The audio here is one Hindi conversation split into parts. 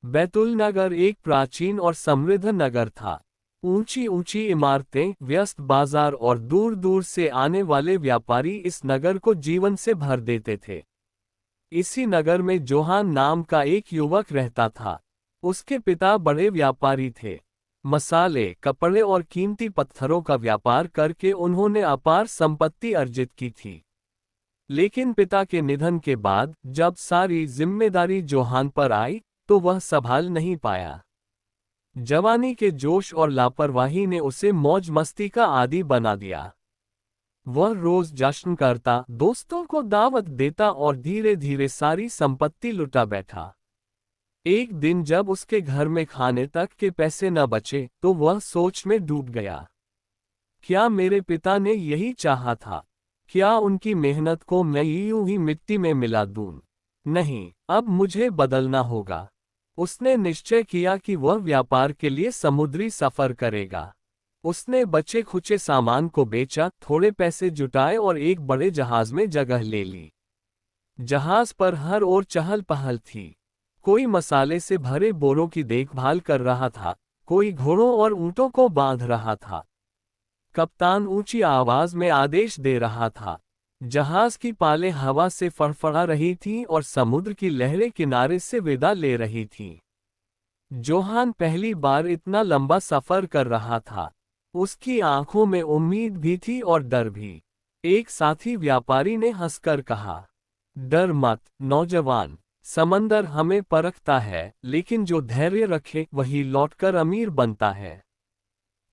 बैतुल नगर एक प्राचीन और समृद्ध नगर था। ऊंची ऊंची इमारतें, व्यस्त बाजार और दूर दूर से आने वाले व्यापारी इस नगर को जीवन से भर देते थे। इसी नगर में जोहान नाम का एक युवक रहता था। उसके पिता बड़े व्यापारी थे। मसाले, कपड़े और कीमती पत्थरों का व्यापार करके उन्होंने अपार संपत्ति अर्जित की थी। लेकिन पिता के निधन के बाद जब सारी जिम्मेदारी जोहान पर आई, तो वह संभाल नहीं पाया। जवानी के जोश और लापरवाही ने उसे मौज मस्ती का आदी बना दिया। वह रोज जश्न करता, दोस्तों को दावत देता और धीरे धीरे सारी संपत्ति लुटा बैठा। एक दिन जब उसके घर में खाने तक के पैसे न बचे, तो वह सोच में डूब गया। क्या मेरे पिता ने यही चाहा था? क्या उनकी मेहनत को मैं यूं ही मिट्टी में मिला दूं? नहीं, अब मुझे बदलना होगा। उसने निश्चय किया कि वह व्यापार के लिए समुद्री सफर करेगा। उसने बचे खुचे सामान को बेचा, थोड़े पैसे जुटाए और एक बड़े जहाज में जगह ले ली। जहाज पर हर ओर चहल पहल थी। कोई मसाले से भरे बोरों की देखभाल कर रहा था, कोई घोड़ों और ऊंटों को बांध रहा था। कप्तान ऊंची आवाज में आदेश दे रहा था। जहाज की पालें हवा से फड़फड़ा रही थीं और समुद्र की लहरें किनारे से विदा ले रही थीं। जोहान पहली बार इतना लंबा सफर कर रहा था। उसकी आंखों में उम्मीद भी थी और डर भी। एक साथी व्यापारी ने हंसकर कहा, डर मत नौजवान, समंदर हमें परखता है, लेकिन जो धैर्य रखे वही लौटकर अमीर बनता है।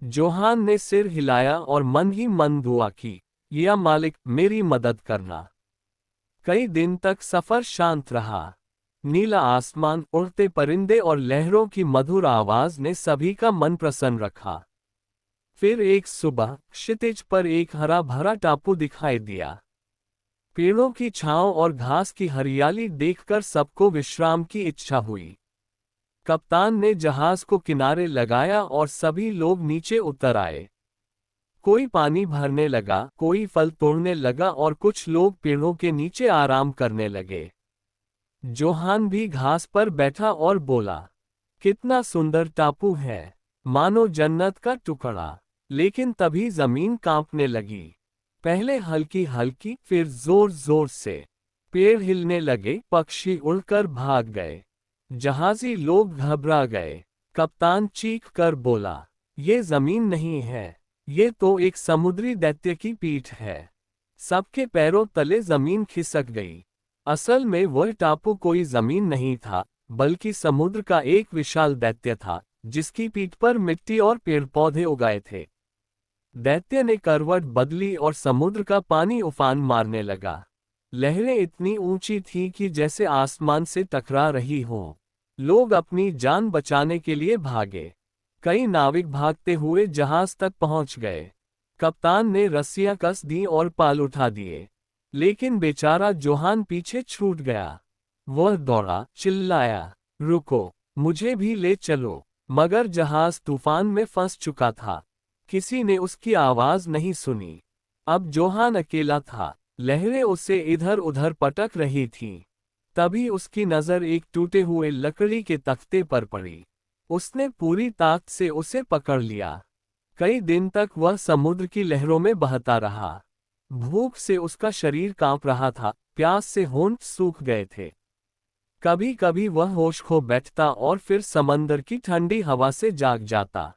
जोहान ने सिर हिलाया और मन ही मन दुआ की, या मालिक, मेरी मदद करना। कई दिन तक सफर शांत रहा। नीला आसमान, उड़ते परिंदे और लहरों की मधुर आवाज ने सभी का मन प्रसन्न रखा। फिर एक सुबह क्षितिज पर एक हरा भरा टापू दिखाई दिया। पेड़ों की छांव और घास की हरियाली देखकर सबको विश्राम की इच्छा हुई। कप्तान ने जहाज को किनारे लगाया और सभी लोग नीचे उतर आए। कोई पानी भरने लगा, कोई फल तोड़ने लगा और कुछ लोग पेड़ों के नीचे आराम करने लगे। जोहान भी घास पर बैठा और बोला, कितना सुंदर टापू है, मानो जन्नत का टुकड़ा। लेकिन तभी जमीन कांपने लगी। पहले हल्की हल्की, फिर जोर जोर से। पेड़ हिलने लगे, पक्षी उड़कर भाग गए। जहाजी लोग घबरा गए। कप्तान चीख कर बोला, ये जमीन नहीं है, ये तो एक समुद्री दैत्य की पीठ है। सबके पैरों तले जमीन खिसक गई। असल में वह टापू कोई जमीन नहीं था, बल्कि समुद्र का एक विशाल दैत्य था, जिसकी पीठ पर मिट्टी और पेड़ पौधे उगाए थे। दैत्य ने करवट बदली और समुद्र का पानी उफान मारने लगा। लहरें इतनी ऊंची थीं कि जैसे आसमान से टकरा रही हों। लोग अपनी जान बचाने के लिए भागे। कई नाविक भागते हुए जहाज तक पहुंच गए। कप्तान ने रस्सियां कस दी और पाल उठा दिए। लेकिन बेचारा जोहान पीछे छूट गया। वह दौड़ा, चिल्लाया, रुको, मुझे भी ले चलो। मगर जहाज तूफान में फंस चुका था। किसी ने उसकी आवाज नहीं सुनी। अब जोहान अकेला था। लहरें उसे इधर उधर पटक रही थीं। तभी उसकी नजर एक टूटे हुए लकड़ी के तख्ते पर पड़ी। उसने पूरी ताकत से उसे पकड़ लिया। कई दिन तक वह समुद्र की लहरों में बहता रहा। भूख से उसका शरीर कांप रहा था, प्यास से होंठ सूख गए थे। कभी कभी वह होश खो बैठता और फिर समंदर की ठंडी हवा से जाग जाता।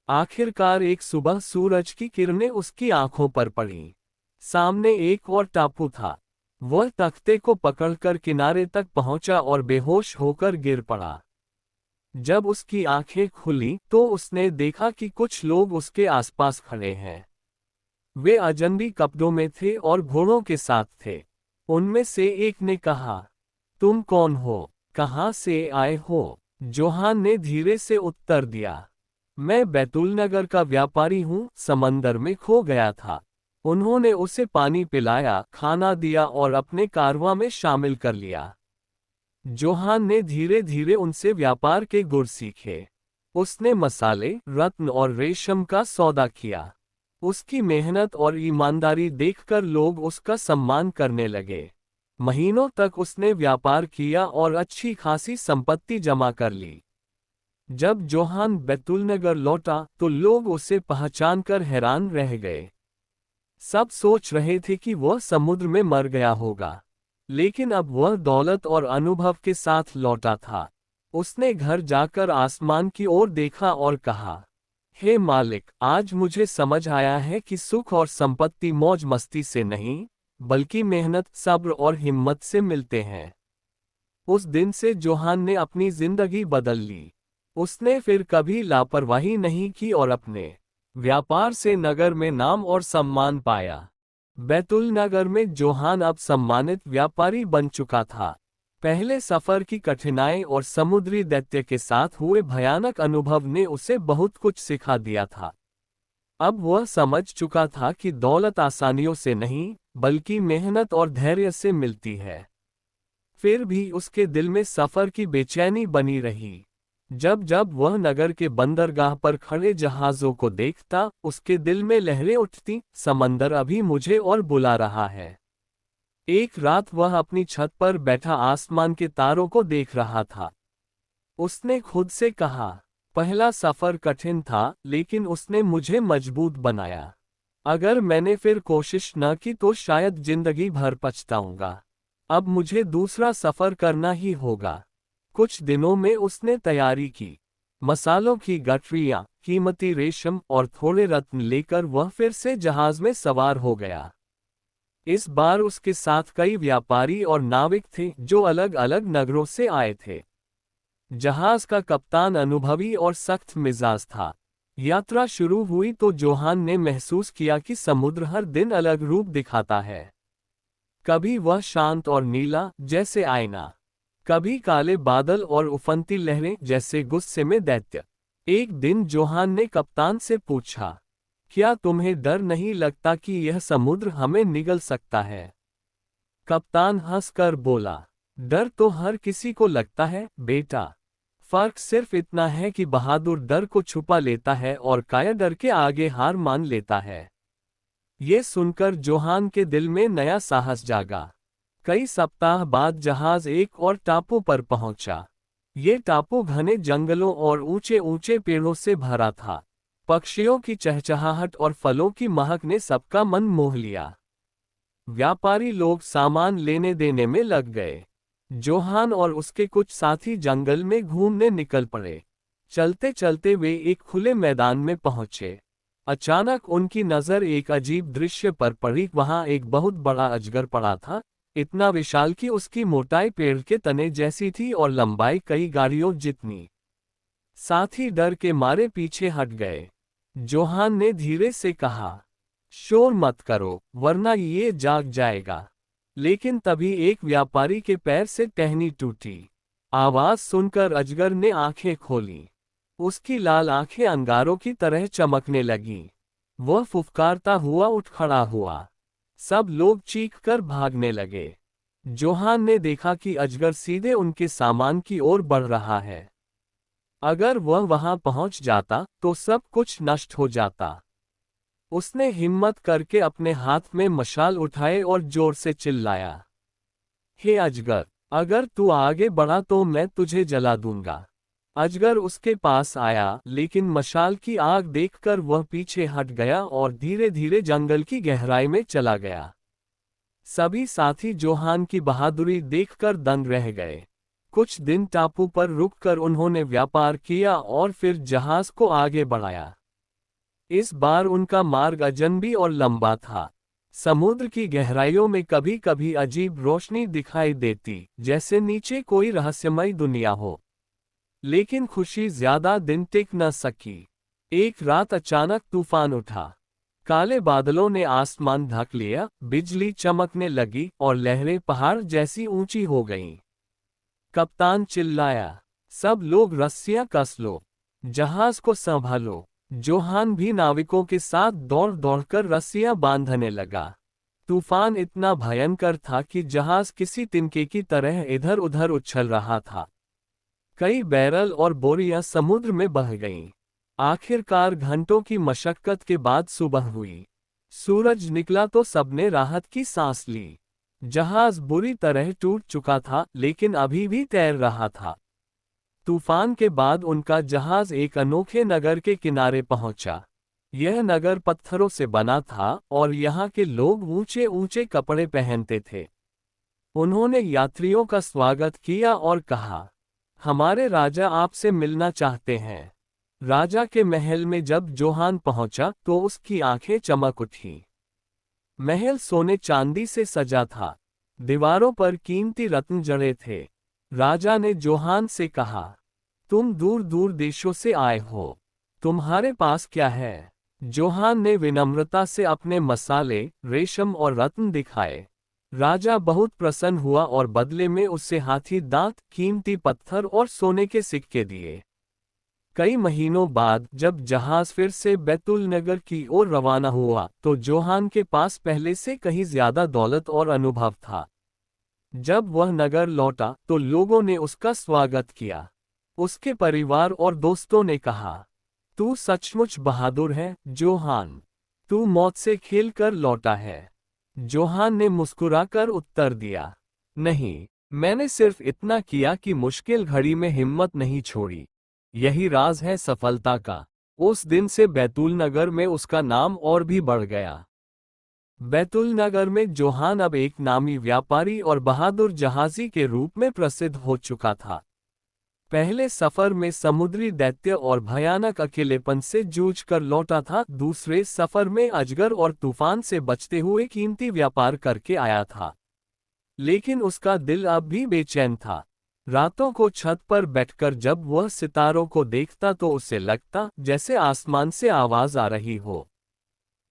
आखिरकार एक सुबह सूरज की किरणें उसकी आंखों पर पड़ीं। सामने एक और टापू था। वह तख्ते को पकड़कर किनारे तक पहुंचा और बेहोश होकर गिर पड़ा। जब उसकी आंखें खुली तो उसने देखा कि कुछ लोग उसके आसपास खड़े हैं। वे अजनबी कपड़ों में थे और घोड़ों के साथ थे। उनमें से एक ने कहा, तुम कौन हो, कहाँ से आए हो? जोहान ने धीरे से उत्तर दिया, मैं बैतुल नगर का व्यापारी हूँ, समंदर में खो गया था। उन्होंने उसे पानी पिलाया, खाना दिया और अपने कारवां में शामिल कर लिया। जोहान ने धीरे धीरे उनसे व्यापार के गुर सीखे। उसने मसाले, रत्न और रेशम का सौदा किया। उसकी मेहनत और ईमानदारी देखकर लोग उसका सम्मान करने लगे। महीनों तक उसने व्यापार किया और अच्छी खासी संपत्ति जमा कर ली। जब जोहान बैतुलनगर लौटा तो लोग उसे पहचानकर हैरान रह गए। सब सोच रहे थे कि वह समुद्र में मर गया होगा, लेकिन अब वह दौलत और अनुभव के साथ लौटा था। उसने घर जाकर आसमान की ओर देखा और कहा, हे मालिक, आज मुझे समझ आया है कि सुख और संपत्ति मौज मस्ती से नहीं, बल्कि मेहनत, सब्र और हिम्मत से मिलते हैं। उस दिन से जोहान ने अपनी जिंदगी बदल ली। उसने फिर कभी लापरवाही नहीं की और अपने व्यापार से नगर में नाम और सम्मान पाया। बैतुल नगर में जोहान अब सम्मानित व्यापारी बन चुका था। पहले सफर की कठिनाई और समुद्री दैत्य के साथ हुए भयानक अनुभव ने उसे बहुत कुछ सिखा दिया था। अब वह समझ चुका था कि दौलत आसानियों से नहीं, बल्कि मेहनत और धैर्य से मिलती है। फिर भी उसके दिल में सफर की बेचैनी बनी रही। जब जब वह नगर के बंदरगाह पर खड़े जहाजों को देखता, उसके दिल में लहरें उठती, समंदर अभी मुझे और बुला रहा है। एक रात वह अपनी छत पर बैठा आसमान के तारों को देख रहा था। उसने खुद से कहा, पहला सफर कठिन था, लेकिन उसने मुझे मजबूत बनाया। अगर मैंने फिर कोशिश न की तो शायद जिंदगी भर पछताऊंगा। अब मुझे दूसरा सफर करना ही होगा। कुछ दिनों में उसने तैयारी की। मसालों की गठरियां, कीमती रेशम और थोड़े रत्न लेकर वह फिर से जहाज में सवार हो गया। इस बार उसके साथ कई व्यापारी और नाविक थे जो अलग अलग नगरों से आए थे। जहाज का कप्तान अनुभवी और सख्त मिजाज था। यात्रा शुरू हुई तो जोहान ने महसूस किया कि समुद्र हर दिन अलग रूप दिखाता है। कभी वह शांत और नीला, जैसे आईना, कभी काले बादल और उफनती लहरें, जैसे गुस्से में दैत्य। एक दिन जोहान ने कप्तान से पूछा, क्या तुम्हें डर नहीं लगता कि यह समुद्र हमें निगल सकता है? कप्तान हंसकर बोला, डर तो हर किसी को लगता है बेटा। फर्क सिर्फ इतना है कि बहादुर डर को छुपा लेता है और कायर डर के आगे हार मान लेता है। ये सुनकर जोहान के दिल में नया साहस जागा। कई सप्ताह बाद जहाज एक और टापू पर पहुंचा। ये टापू घने जंगलों और ऊंचे ऊंचे पेड़ों से भरा था। पक्षियों की चहचहाहट और फलों की महक ने सबका मन मोह लिया। व्यापारी लोग सामान लेने देने में लग गए। जोहान और उसके कुछ साथी जंगल में घूमने निकल पड़े। चलते चलते वे एक खुले मैदान में पहुंचे। अचानक उनकी नजर एक अजीब दृश्य पर पड़ी। वहां एक बहुत बड़ा अजगर पड़ा था, इतना विशाल कि उसकी मोटाई पेड़ के तने जैसी थी और लंबाई कई गाड़ियों जितनी। साथी डर के मारे पीछे हट गए। जोहान ने धीरे से कहा, शोर मत करो, वरना ये जाग जाएगा। लेकिन तभी एक व्यापारी के पैर से टहनी टूटी। आवाज सुनकर अजगर ने आंखें खोली। उसकी लाल आंखें अंगारों की तरह चमकने लगीं। वह फुफकारता हुआ उठ खड़ा हुआ। सब लोग चीखकर भागने लगे। जोहान ने देखा कि अजगर सीधे उनके सामान की ओर बढ़ रहा है। अगर वह वहां पहुंच जाता तो सब कुछ नष्ट हो जाता। उसने हिम्मत करके अपने हाथ में मशाल उठाए और जोर से चिल्लाया, हे अजगर, अगर तू आगे बढ़ा तो मैं तुझे जला दूंगा। अजगर उसके पास आया, लेकिन मशाल की आग देखकर वह पीछे हट गया और धीरे धीरे जंगल की गहराई में चला गया। सभी साथी जोहान की बहादुरी देखकर दंग रह गए। कुछ दिन टापू पर रुककर उन्होंने व्यापार किया और फिर जहाज को आगे बढ़ाया। इस बार उनका मार्ग अजनबी और लंबा था। समुद्र की गहराइयों में कभी कभी अजीब रोशनी दिखाई देती, जैसे नीचे कोई रहस्यमय दुनिया हो। लेकिन खुशी ज्यादा दिन टिक न सकी। एक रात अचानक तूफान उठा। काले बादलों ने आसमान ढक लिया, बिजली चमकने लगी और लहरें पहाड़ जैसी ऊंची हो गईं। कप्तान चिल्लाया, सब लोग रस्सियां कस लो, जहाज को संभालो। जोहान भी नाविकों के साथ दौड़ दौड़कर रस्सियां बांधने लगा। तूफान इतना भयंकर था कि जहाज किसी तिनके की तरह इधर उधर उछल रहा था। कई बैरल और बोरियां समुद्र में बह गईं। आखिरकार घंटों की मशक्कत के बाद सुबह हुई। सूरज निकला तो सबने राहत की सांस ली। जहाज बुरी तरह टूट चुका था, लेकिन अभी भी तैर रहा था। तूफान के बाद उनका जहाज एक अनोखे नगर के किनारे पहुंचा। यह नगर पत्थरों से बना था और यहाँ के लोग ऊंचे ऊंचे कपड़े पहनते थे। उन्होंने यात्रियों का स्वागत किया और कहा, हमारे राजा आपसे मिलना चाहते हैं। राजा के महल में जब जोहान पहुंचा तो उसकी आंखें चमक उठी। महल सोने चांदी से सजा था। दीवारों पर कीमती रत्न जड़े थे। राजा ने जोहान से कहा, तुम दूर दूर देशों से आए हो। तुम्हारे पास क्या है? जोहान ने विनम्रता से अपने मसाले, रेशम और रत्न दिखाए। राजा बहुत प्रसन्न हुआ और बदले में उससे हाथी दांत, कीमती पत्थर और सोने के सिक्के दिए। कई महीनों बाद जब जहाज फिर से बैतुल नगर की ओर रवाना हुआ तो जोहान के पास पहले से कहीं ज्यादा दौलत और अनुभव था। जब वह नगर लौटा तो लोगों ने उसका स्वागत किया। उसके परिवार और दोस्तों ने कहा, तू सचमुच बहादुर है, जोहान। तू मौत से खेलकर लौटा है। जोहान ने मुस्कुराकर उत्तर दिया, नहीं, मैंने सिर्फ इतना किया कि मुश्किल घड़ी में हिम्मत नहीं छोड़ी। यही राज है सफलता का। उस दिन से बैतुल नगर में उसका नाम और भी बढ़ गया। बैतुल नगर में जोहान अब एक नामी व्यापारी और बहादुर जहाजी के रूप में प्रसिद्ध हो चुका था। पहले सफर में समुद्री दैत्य और भयानक अकेलेपन से जूझ कर लौटा था। दूसरे सफर में अजगर और तूफान से बचते हुए कीमती व्यापार करके आया था। लेकिन उसका दिल अब भी बेचैन था। रातों को छत पर बैठकर जब वह सितारों को देखता तो उसे लगता जैसे आसमान से आवाज आ रही हो,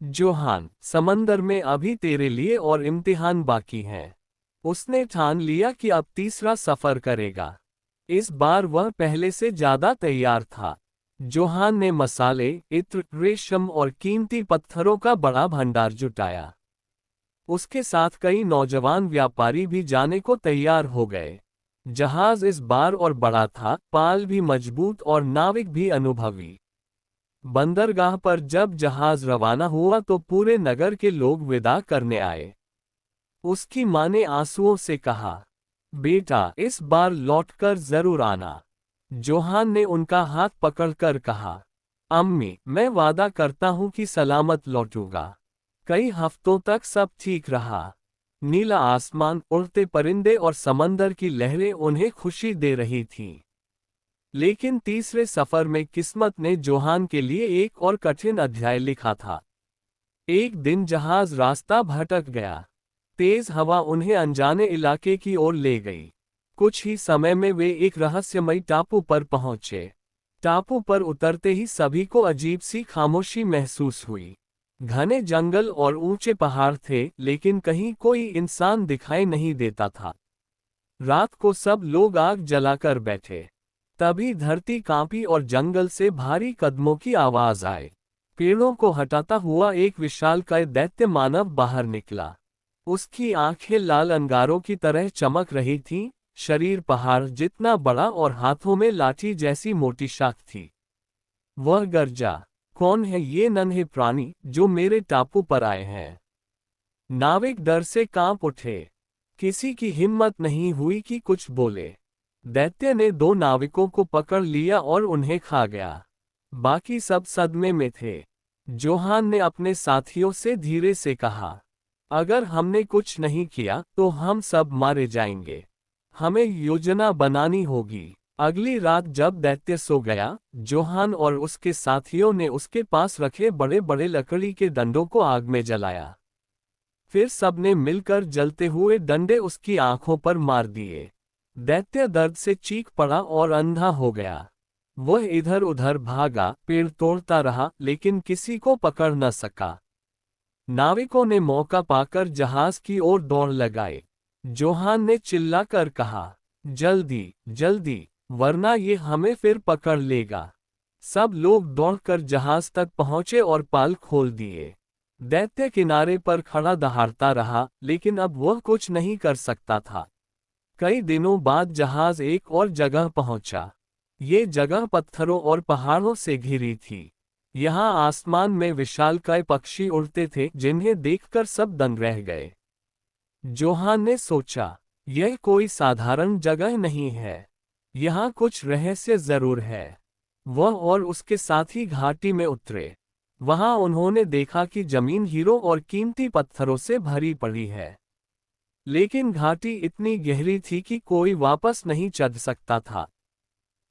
जोहान, समंदर में अभी तेरे लिए और इम्तिहान बाकी हैं। उसने ठान लिया कि अब तीसरा सफर करेगा। इस बार वह पहले से ज्यादा तैयार था। जोहान ने मसाले, इत्र, रेशम और कीमती पत्थरों का बड़ा भंडार जुटाया। उसके साथ कई नौजवान व्यापारी भी जाने को तैयार हो गए। जहाज इस बार और बड़ा था, पाल भी मजबूत और नाविक भी अनुभवी। बंदरगाह पर जब जहाज रवाना हुआ तो पूरे नगर के लोग विदा करने आए। उसकी मां ने आंसुओं से कहा, बेटा, इस बार लौटकर जरूर आना। जोहान ने उनका हाथ पकड़कर कहा, अम्मी, मैं वादा करता हूं कि सलामत लौटूंगा। कई हफ्तों तक सब ठीक रहा। नीला आसमान, उड़ते परिंदे और समंदर की लहरें उन्हें खुशी दे रही थीं। लेकिन तीसरे सफर में किस्मत ने जोहान के लिए एक और कठिन अध्याय लिखा था। एक दिन जहाज रास्ता भटक गया। तेज हवा उन्हें अनजाने इलाके की ओर ले गई। कुछ ही समय में वे एक रहस्यमयी टापू पर पहुंचे। टापू पर उतरते ही सभी को अजीब सी खामोशी महसूस हुई। घने जंगल और ऊंचे पहाड़ थे, लेकिन कहीं कोई इंसान दिखाई नहीं देता था। रात को सब लोग आग जलाकर बैठे। तभी धरती कांपी और जंगल से भारी कदमों की आवाज आई। पेड़ों को हटाता हुआ एक विशालकाय दैत्य मानव बाहर निकला। उसकी आंखें लाल अंगारों की तरह चमक रही थीं, शरीर पहाड़ जितना बड़ा और हाथों में लाठी जैसी मोटी शाख थी। वह गर्जा, कौन है ये नन्हे प्राणी जो मेरे टापू पर आए हैं? नाविक डर से कांप उठे। किसी की हिम्मत नहीं हुई कि कुछ बोले। दैत्य ने दो नाविकों को पकड़ लिया और उन्हें खा गया। बाकी सब सदमे में थे। जोहान ने अपने साथियों से धीरे से कहा, अगर हमने कुछ नहीं किया तो हम सब मारे जाएंगे। हमें योजना बनानी होगी। अगली रात जब दैत्य सो गया, जोहान और उसके साथियों ने उसके पास रखे बड़े बड़े लकड़ी के डंडों को आग में जलाया। फिर सबने मिलकर जलते हुए डंडे उसकी आंखों पर मार दिए। दैत्य दर्द से चीख पड़ा और अंधा हो गया। वह इधर उधर भागा, पेड़ तोड़ता रहा, लेकिन किसी को पकड़ न सका। नाविकों ने मौका पाकर जहाज की ओर दौड़ लगाई। जोहान ने चिल्लाकर कहा, जल्दी जल्दी, वरना ये हमें फिर पकड़ लेगा। सब लोग दौड़कर जहाज तक पहुंचे और पाल खोल दिए। दैत्य किनारे पर खड़ा दहाड़ता रहा, लेकिन अब वह कुछ नहीं कर सकता था। कई दिनों बाद जहाज एक और जगह पहुंचा। ये जगह पत्थरों और पहाड़ों से घिरी थी। यहाँ आसमान में विशालकाय पक्षी उड़ते थे, जिन्हें देखकर सब दंग रह गए। जोहान ने सोचा, यह कोई साधारण जगह नहीं है। यहाँ कुछ रहस्य जरूर है। वह और उसके साथी घाटी में उतरे। वहां उन्होंने देखा कि जमीन हीरो और कीमती पत्थरों से भरी पड़ी है। लेकिन घाटी इतनी गहरी थी कि कोई वापस नहीं चढ़ सकता था।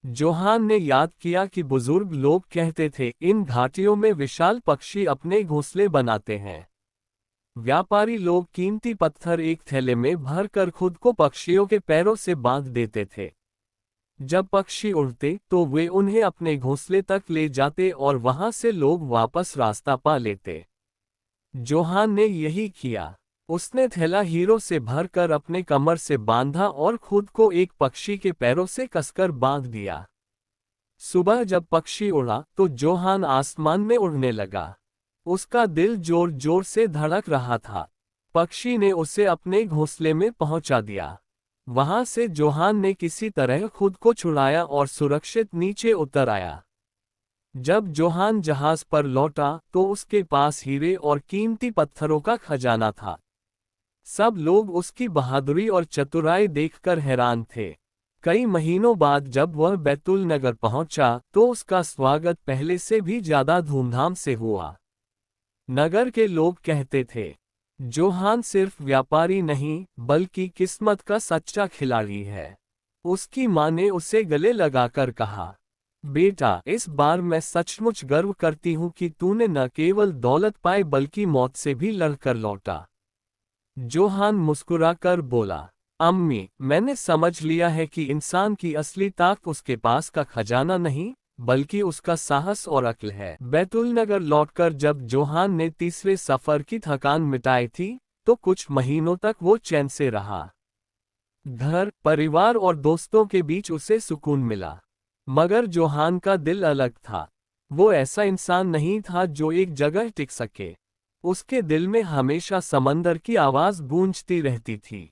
जोहान ने याद किया कि बुजुर्ग लोग कहते थे, इन घाटियों में विशाल पक्षी अपने घोंसले बनाते हैं। व्यापारी लोग कीमती पत्थर एक थैले में भरकर खुद को पक्षियों के पैरों से बांध देते थे। जब पक्षी उड़ते तो वे उन्हें अपने घोंसले तक ले जाते और वहां से लोग वापस रास्ता पा लेते। जोहान ने यही किया। उसने थैला हीरो से भरकर अपने कमर से बांधा और खुद को एक पक्षी के पैरों से कसकर बांध दिया। सुबह जब पक्षी उड़ा तो जोहान आसमान में उड़ने लगा। उसका दिल जोर जोर से धड़क रहा था। पक्षी ने उसे अपने घोंसले में पहुंचा दिया। वहां से जोहान ने किसी तरह खुद को छुड़ाया और सुरक्षित नीचे उतर आया। जब जोहान जहाज पर लौटा तो उसके पास हीरे और कीमती पत्थरों का खजाना था। सब लोग उसकी बहादुरी और चतुराई देखकर हैरान थे। कई महीनों बाद जब वह बैतुल नगर पहुंचा तो उसका स्वागत पहले से भी ज्यादा धूमधाम से हुआ। नगर के लोग कहते थे, जोहान सिर्फ व्यापारी नहीं बल्कि किस्मत का सच्चा खिलाड़ी है। उसकी मां ने उसे गले लगाकर कहा, बेटा, इस बार मैं सचमुच गर्व करती हूँ कि तूने न केवल दौलत पाई बल्कि मौत से भी लड़कर लौटा। जोहान मुस्कुराकर बोला, अम्मी, मैंने समझ लिया है कि इंसान की असली ताकत उसके पास का खजाना नहीं बल्कि उसका साहस और अक्ल है। बैतुल नगर लौटकर जब जोहान ने तीसरे सफर की थकान मिटाई थी तो कुछ महीनों तक वो चैन से रहा। घर, परिवार और दोस्तों के बीच उसे सुकून मिला। मगर जोहान का दिल अलग था। वो ऐसा इंसान नहीं था जो एक जगह टिक सके। उसके दिल में हमेशा समंदर की आवाज गूंजती रहती थी।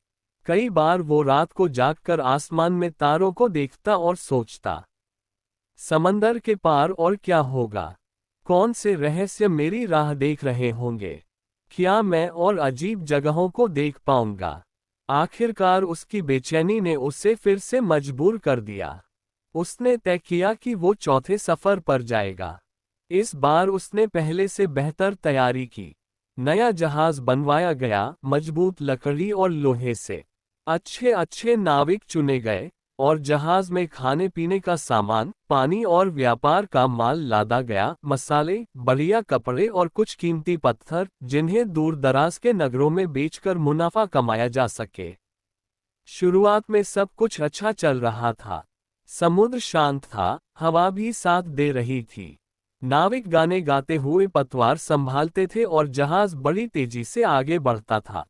कई बार वो रात को जागकर आसमान में तारों को देखता और सोचता, समंदर के पार और क्या होगा? कौन से रहस्य मेरी राह देख रहे होंगे? क्या मैं और अजीब जगहों को देख पाऊंगा? आखिरकार उसकी बेचैनी ने उसे फिर से मजबूर कर दिया। उसने तय किया कि वो चौथे सफर पर जाएगा। इस बार उसने पहले से बेहतर तैयारी की। नया जहाज बनवाया गया, मजबूत लकड़ी और लोहे से। अच्छे अच्छे नाविक चुने गए और जहाज में खाने पीने का सामान, पानी और व्यापार का माल लादा गया। मसाले, बढ़िया कपड़े और कुछ कीमती पत्थर जिन्हें दूर दराज के नगरों में बेचकर मुनाफा कमाया जा सके। शुरुआत में सब कुछ अच्छा चल रहा था। समुद्र शांत था, हवा भी साथ दे रही थी। नाविक गाने गाते हुए पतवार संभालते थे और जहाज बड़ी तेजी से आगे बढ़ता था।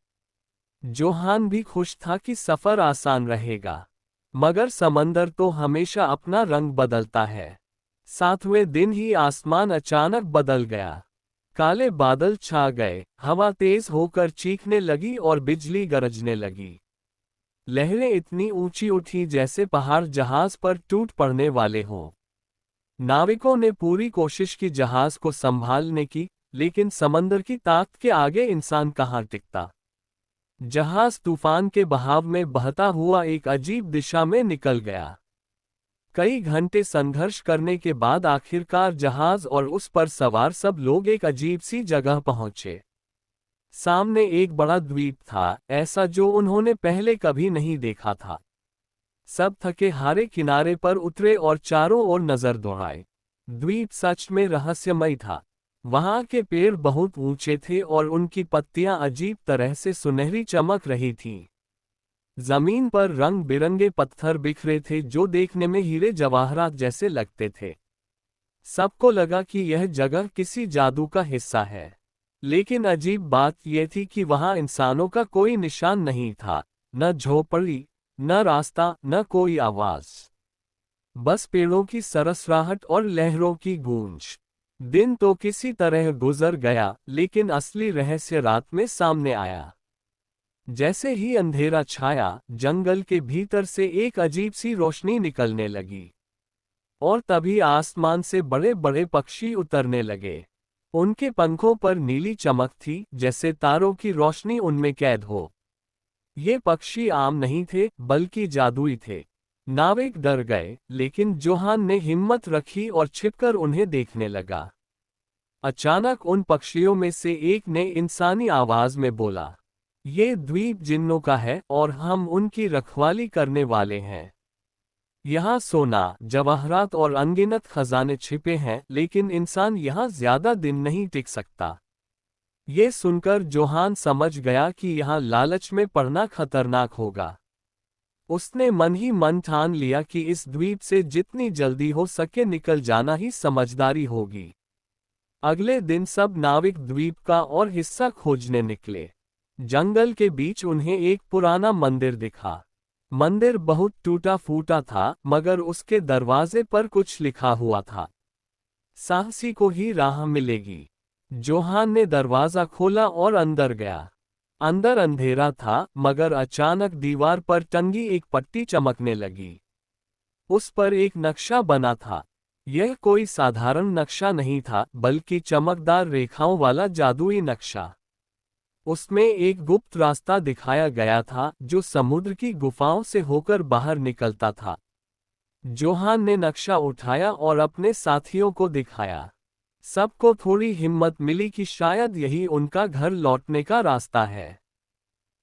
जोहान भी खुश था कि सफर आसान रहेगा। मगर समंदर तो हमेशा अपना रंग बदलता है। 7वें दिन ही आसमान अचानक बदल गया। काले बादल छा गए, हवा तेज होकर चीखने लगी और बिजली गरजने लगी। लहरें इतनी ऊंची उठी जैसे पहाड़ जहाज पर टूट पड़ने वाले हों। नाविकों ने पूरी कोशिश की जहाज को संभालने की, लेकिन समंदर की ताकत के आगे इंसान कहाँ टिकता। जहाज तूफान के बहाव में बहता हुआ एक अजीब दिशा में निकल गया। कई घंटे संघर्ष करने के बाद आखिरकार जहाज और उस पर सवार सब लोग एक अजीब सी जगह पहुंचे। सामने एक बड़ा द्वीप था, ऐसा जो उन्होंने पहले कभी नहीं देखा था। सब थके हारे किनारे पर उतरे और चारों ओर नजर दौड़ाए। द्वीप सच में रहस्यमय था। वहां के पेड़ बहुत ऊंचे थे और उनकी पत्तियां अजीब तरह से सुनहरी चमक रही थीं। जमीन पर रंग बिरंगे पत्थर बिखरे थे जो देखने में हीरे जवाहरात जैसे लगते थे। सबको लगा कि यह जगह किसी जादू का हिस्सा है। लेकिन अजीब बात यह थी कि वहां इंसानों का कोई निशान नहीं था, न झोपड़ी, न रास्ता, न कोई आवाज। बस पेड़ों की सरसराहट और लहरों की गूंज। दिन तो किसी तरह गुजर गया, लेकिन असली रहस्य रात में सामने आया। जैसे ही अंधेरा छाया, जंगल के भीतर से एक अजीब सी रोशनी निकलने लगी। और तभी आसमान से बड़े बड़े पक्षी उतरने लगे। उनके पंखों पर नीली चमक थी, जैसे तारों की रोशनी उनमें कैद हो। ये पक्षी आम नहीं थे, बल्कि जादुई थे। नाविक डर गए, लेकिन जोहान ने हिम्मत रखी और छिपकर उन्हें देखने लगा। अचानक उन पक्षियों में से एक ने इंसानी आवाज में बोला, ये द्वीप जिन्नों का है और हम उनकी रखवाली करने वाले हैं। यहाँ सोना, जवाहरात और अनगिनत खजाने छिपे हैं, लेकिन इंसान यहाँ ज्यादा दिन नहीं टिक सकता। ये सुनकर जोहान समझ गया कि यहाँ लालच में पड़ना खतरनाक होगा। उसने मन ही मन ठान लिया कि इस द्वीप से जितनी जल्दी हो सके निकल जाना ही समझदारी होगी। अगले दिन सब नाविक द्वीप का और हिस्सा खोजने निकले। जंगल के बीच उन्हें एक पुराना मंदिर दिखा। मंदिर बहुत टूटा फूटा था, मगर उसके दरवाजे पर कुछ लिखा हुआ था, साहसी को ही राह मिलेगी। जोहान ने दरवाजा खोला और अंदर गया। अंदर अंधेरा था, मगर अचानक दीवार पर टंगी एक पट्टी चमकने लगी। उस पर एक नक्शा बना था। यह कोई साधारण नक्शा नहीं था, बल्कि चमकदार रेखाओं वाला जादुई नक्शा। उसमें एक गुप्त रास्ता दिखाया गया था, जो समुद्र की गुफाओं से होकर बाहर निकलता था। जोहान ने नक्शा उठाया और अपने साथियों को दिखाया। सबको थोड़ी हिम्मत मिली कि शायद यही उनका घर लौटने का रास्ता है।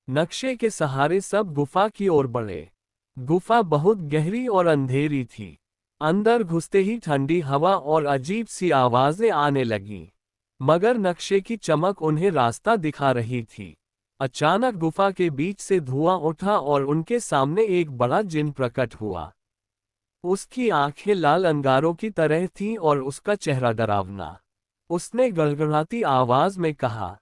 नक्शे के सहारे सब गुफा की ओर बढ़े। गुफा बहुत गहरी और अंधेरी थी। अंदर घुसते ही ठंडी हवा और अजीब सी आवाजें आने लगीं, मगर नक्शे की चमक उन्हें रास्ता दिखा रही थी। अचानक गुफा के बीच से धुआं उठा और उनके सामने एक बड़ा जिन प्रकट हुआ। उसकी आंखें लाल अंगारों की तरह थीं और उसका चेहरा डरावना। उसने गड़गड़ाती आवाज में कहा,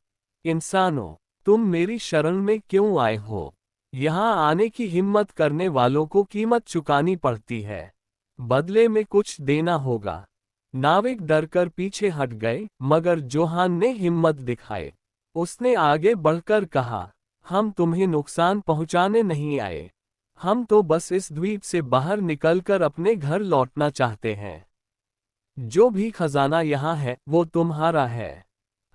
इंसानों, तुम मेरी शरण में क्यों आए हो? यहाँ आने की हिम्मत करने वालों को कीमत चुकानी पड़ती है। बदले में कुछ देना होगा। नाविक डरकर पीछे हट गए, मगर जोहान ने हिम्मत दिखाए। उसने आगे बढ़कर कहा, हम तुम्हें नुकसान पहुंचाने नहीं आए। हम तो बस इस द्वीप से बाहर निकलकर अपने घर लौटना चाहते हैं। जो भी खजाना यहाँ है, वो तुम्हारा है।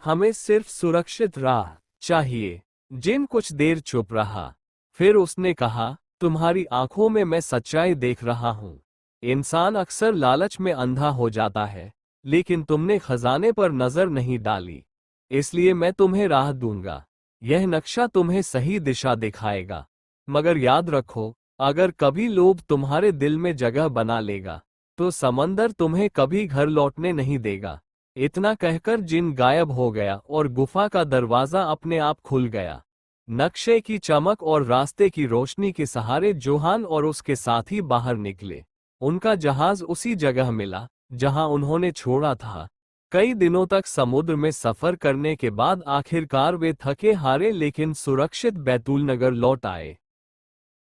हमें सिर्फ सुरक्षित राह चाहिए। जिन कुछ देर चुप रहा। फिर उसने कहा, तुम्हारी आंखों में मैं सच्चाई देख रहा हूँ। इंसान अक्सर लालच में अंधा हो जाता है, लेकिन तुमने खजाने पर नजर नहीं डाली, इसलिए मैं तुम्हें राह दूंगा। यह नक्शा तुम्हें सही दिशा दिखाएगा। मगर याद रखो, अगर कभी लोभ तुम्हारे दिल में जगह बना लेगा, तो समंदर तुम्हें कभी घर लौटने नहीं देगा। इतना कहकर जिन गायब हो गया और गुफा का दरवाजा अपने आप खुल गया। नक्शे की चमक और रास्ते की रोशनी के सहारे जोहान और उसके साथी बाहर निकले। उनका जहाज उसी जगह मिला जहां उन्होंने छोड़ा था। कई दिनों तक समुद्र में सफर करने के बाद आखिरकार वे थके हारे लेकिन सुरक्षित बैतूल नगर लौट आए।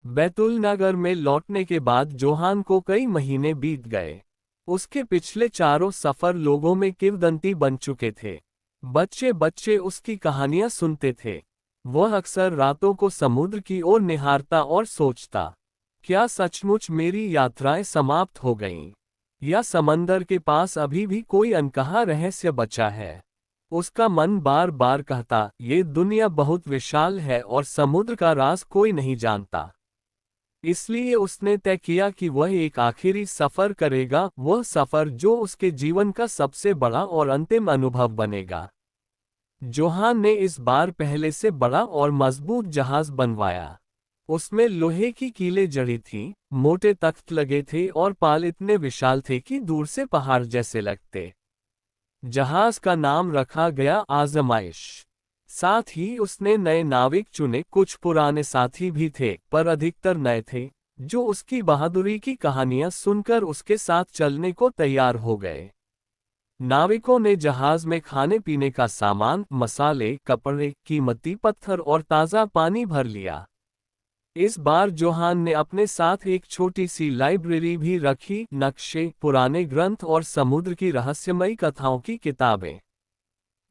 बैतूल नगर में लौटने के बाद जोहान को कई महीने बीत गए। उसके पिछले चारों सफर लोगों में किंवदंती बन चुके थे। बच्चे बच्चे उसकी कहानियां सुनते थे। वह अक्सर रातों को समुद्र की ओर निहारता और सोचता, क्या सचमुच मेरी यात्राएं समाप्त हो गईं? या समंदर के पास अभी भी कोई अनकहा रहस्य बचा है? उसका मन बार बार कहता, ये दुनिया बहुत विशाल है और समुद्र का राज कोई नहीं जानता। इसलिए उसने तय किया कि वह एक आखिरी सफर करेगा, वह सफर जो उसके जीवन का सबसे बड़ा और अंतिम अनुभव बनेगा। जोहान ने इस बार पहले से बड़ा और मजबूत जहाज बनवाया। उसमें लोहे की कीलें जड़ी थीं, मोटे तख्त लगे थे और पाल इतने विशाल थे कि दूर से पहाड़ जैसे लगते। जहाज का नाम रखा गया आजमाइश। साथ ही उसने नए नाविक चुने। कुछ पुराने साथी भी थे, पर अधिकतर नए थे, जो उसकी बहादुरी की कहानियां सुनकर उसके साथ चलने को तैयार हो गए। नाविकों ने जहाज में खाने पीने का सामान, मसाले, कपड़े, कीमती पत्थर और ताज़ा पानी भर लिया। इस बार जोहान ने अपने साथ एक छोटी सी लाइब्रेरी भी रखी, नक्शे, पुराने ग्रंथ और समुद्र की रहस्यमयी कथाओं की किताबें।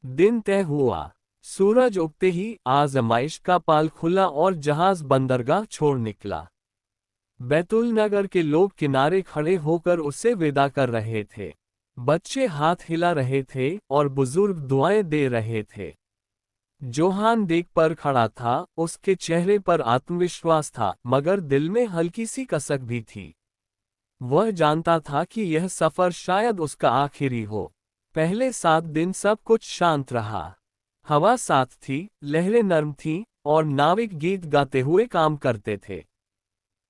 दिन तय हुआ। सूरज उगते ही आजमाइश का पाल खुला और जहाज बंदरगाह छोड़ निकला। बैतूल नगर के लोग किनारे खड़े होकर उससे विदा कर रहे थे। बच्चे हाथ हिला रहे थे और बुजुर्ग दुआएं दे रहे थे। जोहान देख पर खड़ा था, उसके चेहरे पर आत्मविश्वास था, मगर दिल में हल्की सी कसक भी थी। वह जानता था कि यह सफर शायद उसका आखिरी हो। पहले 7 दिन सब कुछ शांत रहा। हवा साफ थी, लहरें नर्म थीं, और नाविक गीत गाते हुए काम करते थे।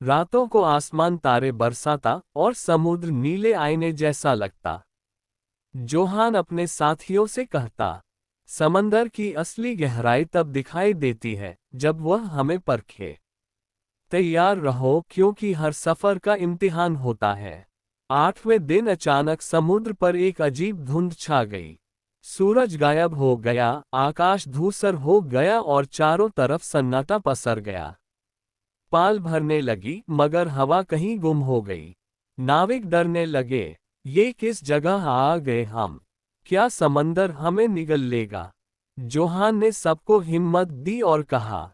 रातों को आसमान तारे बरसाता और समुद्र नीले आईने जैसा लगता। जोहान अपने साथियों से कहता, समंदर की असली गहराई तब दिखाई देती है जब वह हमें परखे। तैयार रहो, क्योंकि हर सफर का इम्तिहान होता है। 8वें दिन अचानक समुद्र पर एक अजीब धुंध छा गई। सूरज गायब हो गया, आकाश धूसर हो गया और चारों तरफ सन्नाटा पसर गया। पाल भरने लगी, मगर हवा कहीं गुम हो गई। नाविक डरने लगे। ये किस जगह आ गए हम? क्या समंदर हमें निगल लेगा? जोहान ने सबको हिम्मत दी और कहा,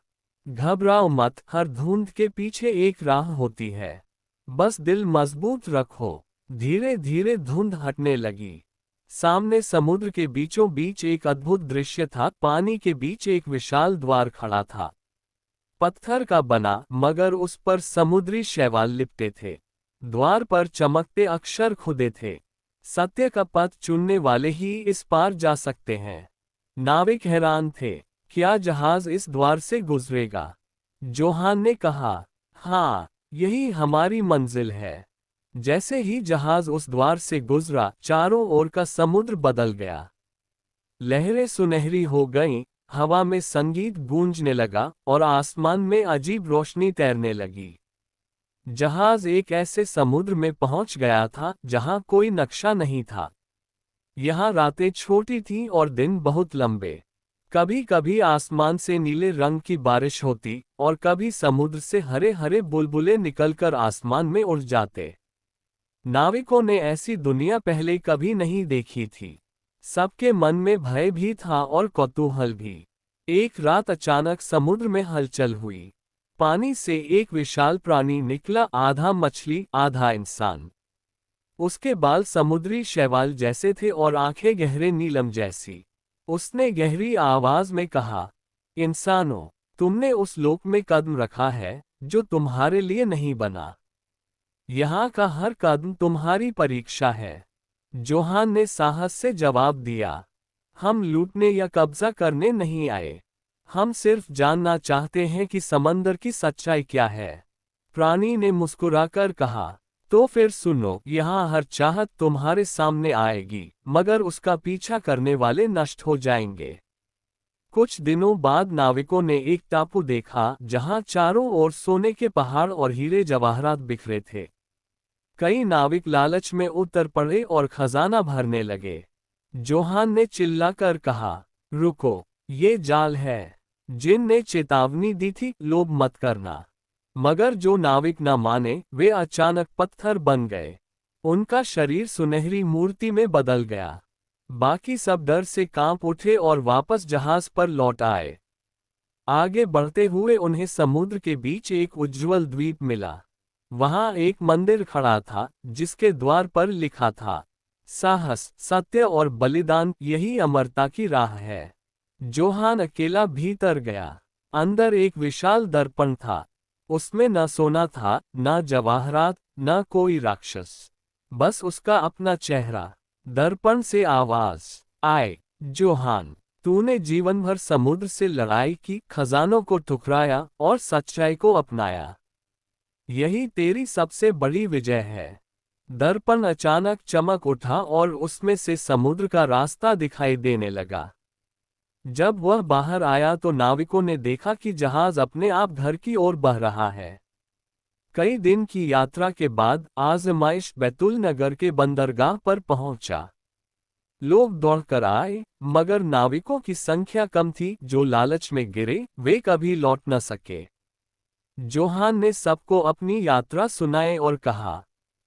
घबराओ मत, हर धुंध के पीछे एक राह होती है। बस दिल मजबूत रखो। धीरे धीरे धुंध हटने लगी। सामने समुद्र के बीचों बीच एक अद्भुत दृश्य था। पानी के बीच एक विशाल द्वार खड़ा था। पत्थर का बना, मगर उस पर समुद्री शैवाल लिपटे थे। द्वार पर चमकते अक्षर खुदे थे, सत्य का पथ चुनने वाले ही इस पार जा सकते हैं। नाविक हैरान थे, क्या जहाज इस द्वार से गुजरेगा? जोहान ने कहा, हाँ, यही हमारी मंजिल है। जैसे ही जहाज उस द्वार से गुजरा, चारों ओर का समुद्र बदल गया। लहरें सुनहरी हो गईं, हवा में संगीत गूंजने लगा और आसमान में अजीब रोशनी तैरने लगी। जहाज एक ऐसे समुद्र में पहुंच गया था जहां कोई नक्शा नहीं था। यहाँ रातें छोटी थीं और दिन बहुत लंबे। कभी कभी आसमान से नीले रंग की बारिश होती और कभी समुद्र से हरे हरे बुलबुले निकलकर आसमान में उड़ जाते। नाविकों ने ऐसी दुनिया पहले कभी नहीं देखी थी। सबके मन में भय भी था और कौतूहल भी। एक रात अचानक समुद्र में हलचल हुई। पानी से एक विशाल प्राणी निकला, आधा मछली आधा इंसान। उसके बाल समुद्री शैवाल जैसे थे और आंखें गहरे नीलम जैसी। उसने गहरी आवाज में कहा, इंसानों, तुमने उस लोक में कदम रखा है जो तुम्हारे लिए नहीं बना। यहाँ का हर कदम तुम्हारी परीक्षा है। जोहान ने साहस से जवाब दिया, हम लूटने या कब्जा करने नहीं आए। हम सिर्फ जानना चाहते हैं कि समंदर की सच्चाई क्या है। प्राणी ने मुस्कुराकर कहा, तो फिर सुनो, यहाँ हर चाहत तुम्हारे सामने आएगी, मगर उसका पीछा करने वाले नष्ट हो जाएंगे। कुछ दिनों बाद नाविकों ने एक टापू देखा जहाँ चारों ओर सोने के पहाड़ और हीरे जवाहरात बिखरे थे। कई नाविक लालच में उतर पड़े और खजाना भरने लगे। जोहान ने चिल्लाकर कहा, रुको, ये जाल है। जिन ने चेतावनी दी थी, लोभ मत करना। मगर जो नाविक न माने, वे अचानक पत्थर बन गए। उनका शरीर सुनहरी मूर्ति में बदल गया। बाकी सब डर से कांप उठे और वापस जहाज पर लौट आए। आगे बढ़ते हुए उन्हें समुद्र के बीच एक उज्ज्वल द्वीप मिला। वहां एक मंदिर खड़ा था जिसके द्वार पर लिखा था, साहस, सत्य और बलिदान, यही अमरता की राह है। जोहान अकेला भीतर गया। अंदर एक विशाल दर्पण था। उसमें न सोना था, न जवाहरात, न कोई राक्षस। बस उसका अपना चेहरा। दर्पण से आवाज आए, जोहान, तूने जीवन भर समुद्र से लड़ाई की, खजानों को ठुकराया और सच्चाई को अपनाया। यही तेरी सबसे बड़ी विजय है। दर्पण अचानक चमक उठा और उसमें से समुद्र का रास्ता दिखाई देने लगा। जब वह बाहर आया तो नाविकों ने देखा कि जहाज अपने आप घर की ओर बह रहा है। कई दिन की यात्रा के बाद आज़माइश बैतुल नगर के बंदरगाह पर पहुंचा। लोग दौड़कर आए, मगर नाविकों की संख्या कम थी। जो लालच में गिरे, वे कभी लौट न सके। जोहान ने सबको अपनी यात्रा सुनाई और कहा,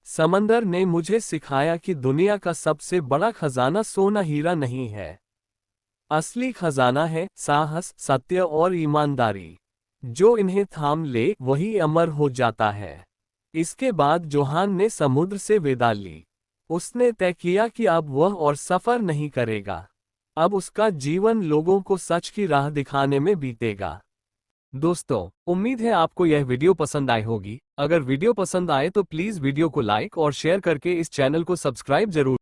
समंदर ने मुझे सिखाया कि दुनिया का सबसे बड़ा खजाना सोना हीरा नहीं है। असली खजाना है साहस, सत्य और ईमानदारी। जो इन्हें थाम ले वही अमर हो जाता है। इसके बाद जोहान ने समुद्र से विदा ली। उसने तय किया कि अब वह और सफर नहीं करेगा। अब उसका जीवन लोगों को सच की राह दिखाने में बीतेगा। दोस्तों, उम्मीद है आपको यह वीडियो पसंद आई होगी। अगर वीडियो पसंद आए तो प्लीज वीडियो को लाइक और शेयर करके इस चैनल को सब्सक्राइब जरूर